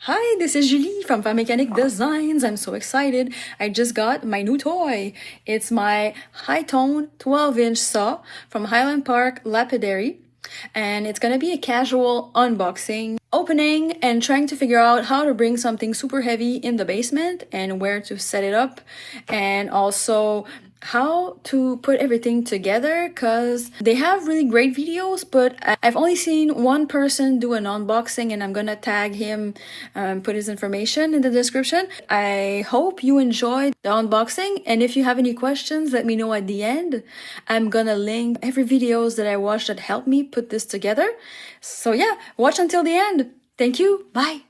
Hi, this is Julie from Femme Mechanic Designs. I'm so excited. I just got my new toy. It's my high-tone 12-inch saw from Highland Park Lapidary. And it's gonna be a casual unboxing, opening, and trying to figure out how to bring something super heavy in the basement and where to set it up. And also how to put everything together, because they have really great videos, but I've only seen one person do an unboxing, and I'm gonna tag him, put his information in the description. I hope you enjoyed the unboxing, and if you have any questions, let me know at the end. I'm gonna link every videos that I watched that helped me put this together. So yeah, watch until the end. Thank you. Bye.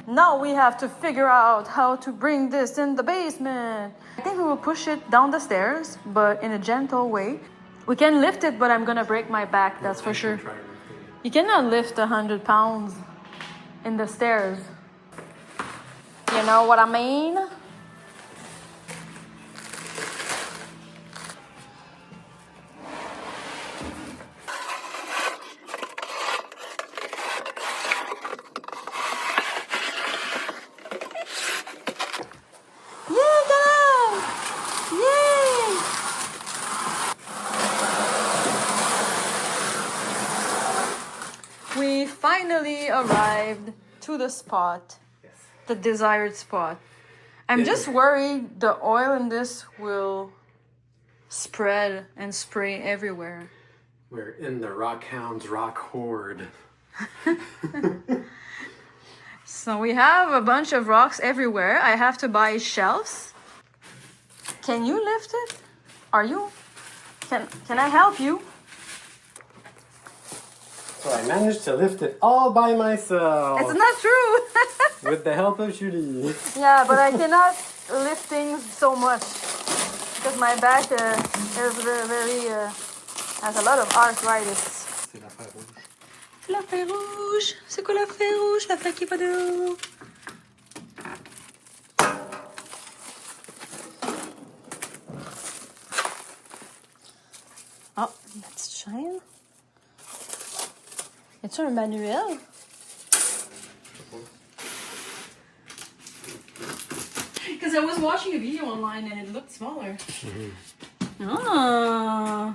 Now we have to figure out how to bring this in the basement. I think we will push it down the stairs, but in a gentle way. We can lift it, but I'm gonna break my back, that's for sure. You cannot lift 100 pounds in the stairs. You know what I mean? We finally arrived to the spot, yes. The desired spot. I'm just worried the oil in this will spread and spray everywhere. We're in the Rockhound's rock horde. So we have a bunch of rocks everywhere. I have to buy shelves. Can you lift it? Are you? Can I help you? So I managed to lift it all by myself. It's not true. With the help of Julie. Yeah, but I cannot lift things so much because my back is very has a lot of arthritis. C'est la fée rouge. La fée rouge. C'est quoi la fée rouge? La fée qui va de... Oh, let's shine. Est-ce un manuel? Because I was watching a video online and it looked smaller. Mm-hmm. Ah,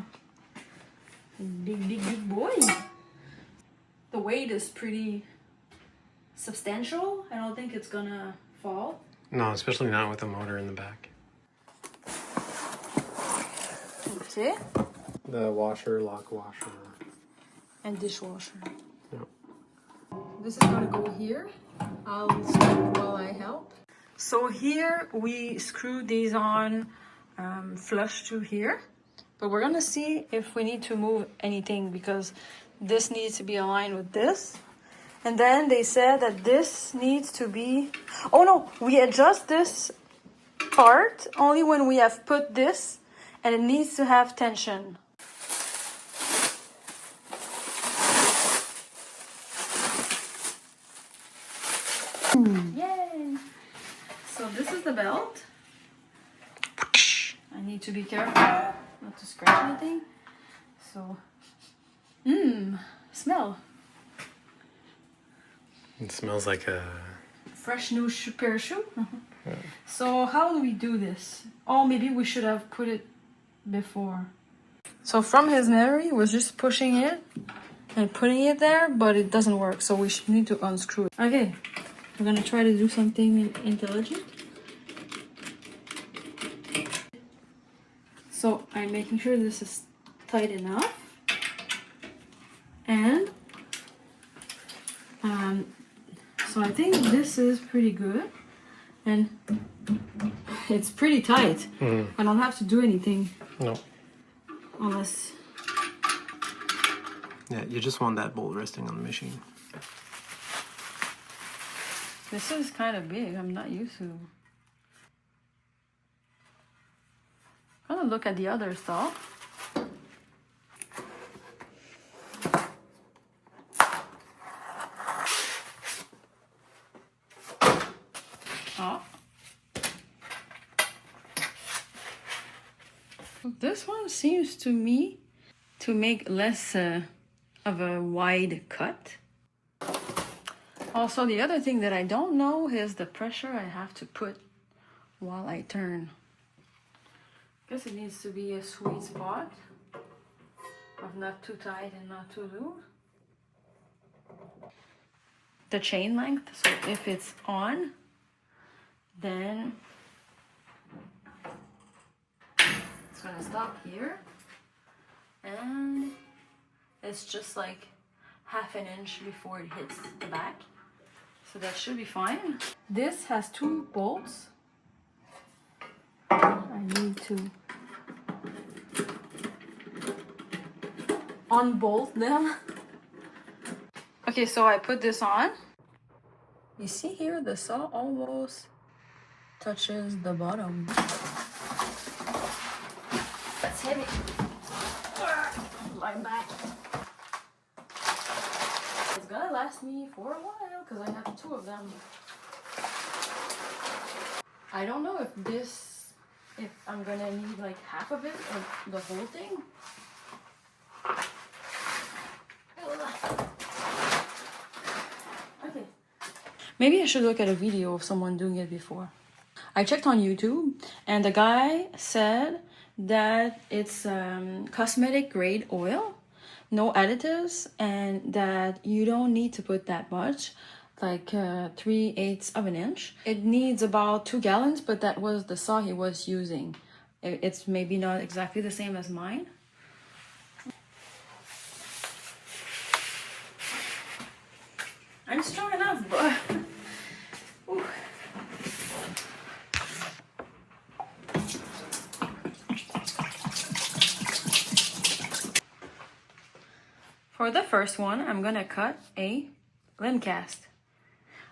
big boy. The weight is pretty substantial. I don't think it's gonna fall. No, especially not with a motor in the back. Okay. The washer, lock washer. And dishwasher. Yep. This is gonna go here. I'll screw while I help. So here we screw these on flush to here, but we're gonna see if we need to move anything because this needs to be aligned with this. And then they said that this needs to be, oh no, we adjust this part only when we have put this, and it needs to have tension. Yay! So this is the belt. I need to be careful not to scratch anything. So, smell. It smells like a... fresh new pair of shoe. Yeah. So how do we do this? Oh, maybe we should have put it before. So from his memory, was just pushing it and putting it there, but it doesn't work. So we need to unscrew it. Okay. We're gonna try to do something intelligent. So I'm making sure this is tight enough. And so I think this is pretty good. And it's pretty tight. I don't have to do anything. No. Unless... Yeah, you just want that bolt resting on the machine. This is kind of big. I'm not used to. I'm gonna look at the other saw. Oh. This one seems to me to make less of a wide cut. Also, the other thing that I don't know is the pressure I have to put while I turn. I guess it needs to be a sweet spot of not too tight and not too loose. The chain length, so if it's on, then it's gonna stop here, and it's just like half an inch before it hits the back, so that should be fine. This has 2 bolts. I need to unbolt them. Okay, so I put this on. You see here, the saw almost touches the bottom. That's heavy. My back. It's gonna last me for a while because I have 2 of them. I don't know if I'm gonna need like half of it or the whole thing. Okay. Maybe I should look at a video of someone doing it before. I checked on YouTube and the guy said that it's cosmetic grade oil, no additives, and that you don't need to put that much, like 3/8 of an inch. It needs about 2 gallons, but that was the saw he was using. It's maybe not exactly the same as mine. I'm strong enough, but ooh. For the first one, I'm gonna cut a lens cast.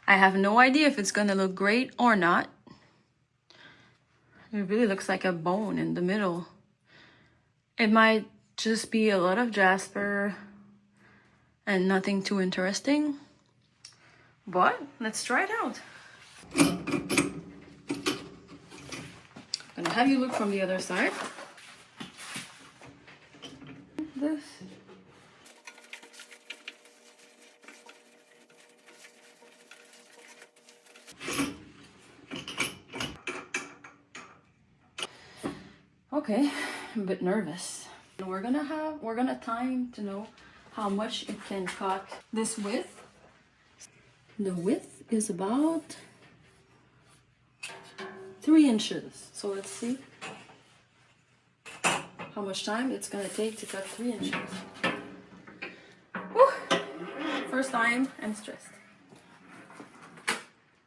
I have no idea if it's gonna look great or not. It really looks like a bone in the middle. It might just be a lot of jasper and nothing too interesting. But let's try it out. I'm gonna have you look from the other side. This. Okay, I'm a bit nervous. We're gonna time to know how much it can cut this width. The width is about 3 inches. So let's see how much time it's gonna take to cut 3 inches. Whew. First time, I'm stressed.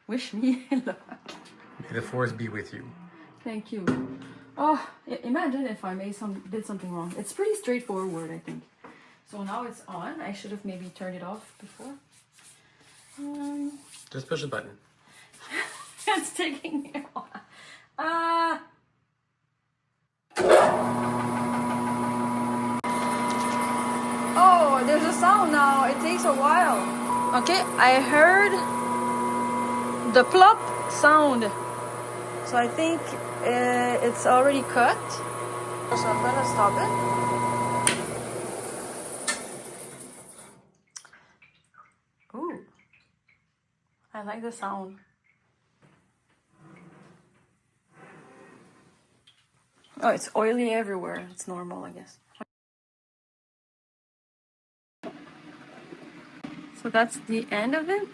Wish me luck. May the force be with you. Thank you. Oh, imagine if I did something wrong. It's pretty straightforward, I think. So now it's on. I should have maybe turned it off before. Just push the button. It's taking me a while. Oh, there's a sound now. It takes a while. Okay, I heard the plop sound. So I think it's already cut. So I'm gonna stop it. Ooh. I like the sound. Oh, it's oily everywhere. It's normal, I guess. So that's the end of it.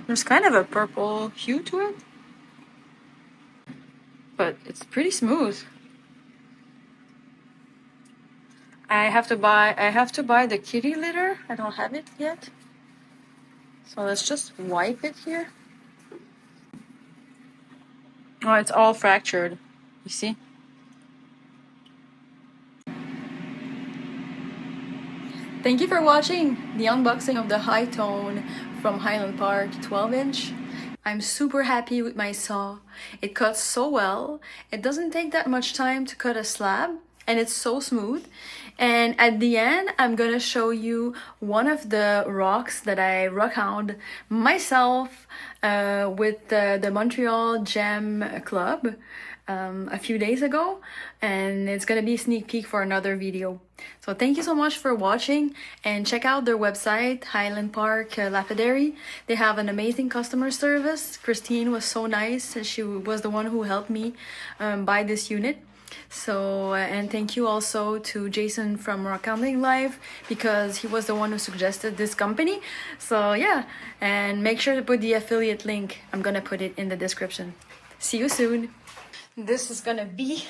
There's kind of a purple hue to it, but it's pretty smooth. I have to buy the kitty litter. I don't have it yet. So let's just wipe it here. Oh, it's all fractured. You see? Thank you for watching the unboxing of the high tone from Highland Park 12-inch. I'm super happy with my saw. It cuts so well. It doesn't take that much time to cut a slab. and it's so smooth. And at the end, I'm gonna show you one of the rocks that I rockhound myself with the Montreal Gem Club a few days ago, and it's gonna be a sneak peek for another video. So thank you so much for watching, and check out their website, Highland Park Lapidary. They have an amazing customer service. Christine was so nice. She was the one who helped me buy this unit. So, and thank you also to Jason from Rockhounding Life, because he was the one who suggested this company. So yeah, and make sure to put the affiliate link. I'm gonna put it in the description. See you soon. This is gonna be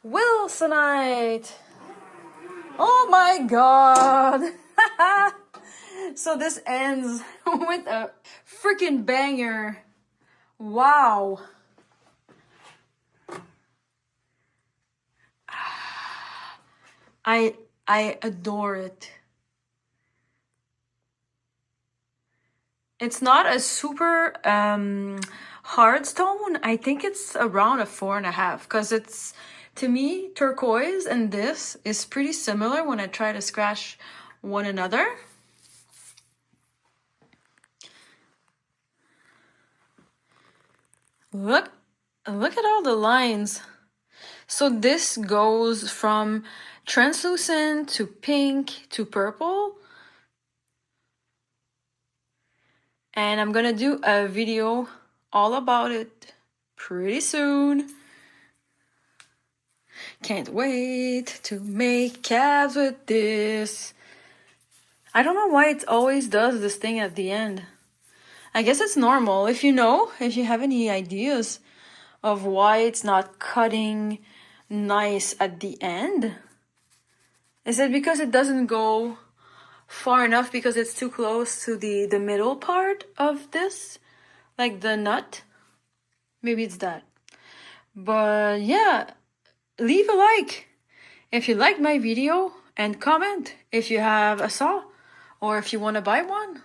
Wilsonite. Oh my god. So this ends with a freaking banger. Wow. I adore it. It's not a super hard stone. I think it's around a 4.5, because it's, to me, turquoise and this is pretty similar when I try to scratch one another. Look at all the lines. So this goes from translucent to pink to purple. And I'm gonna do a video all about it pretty soon. Can't wait to make calves with this. I don't know why it always does this thing at the end. I guess it's normal. If you have any ideas of why it's not cutting nice at the end, is it because it doesn't go far enough because it's too close to the middle part of this, like the nut? Maybe it's that. But yeah, leave a like if you like my video, and comment if you have a saw or if you want to buy one.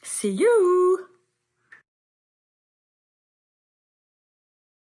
See you!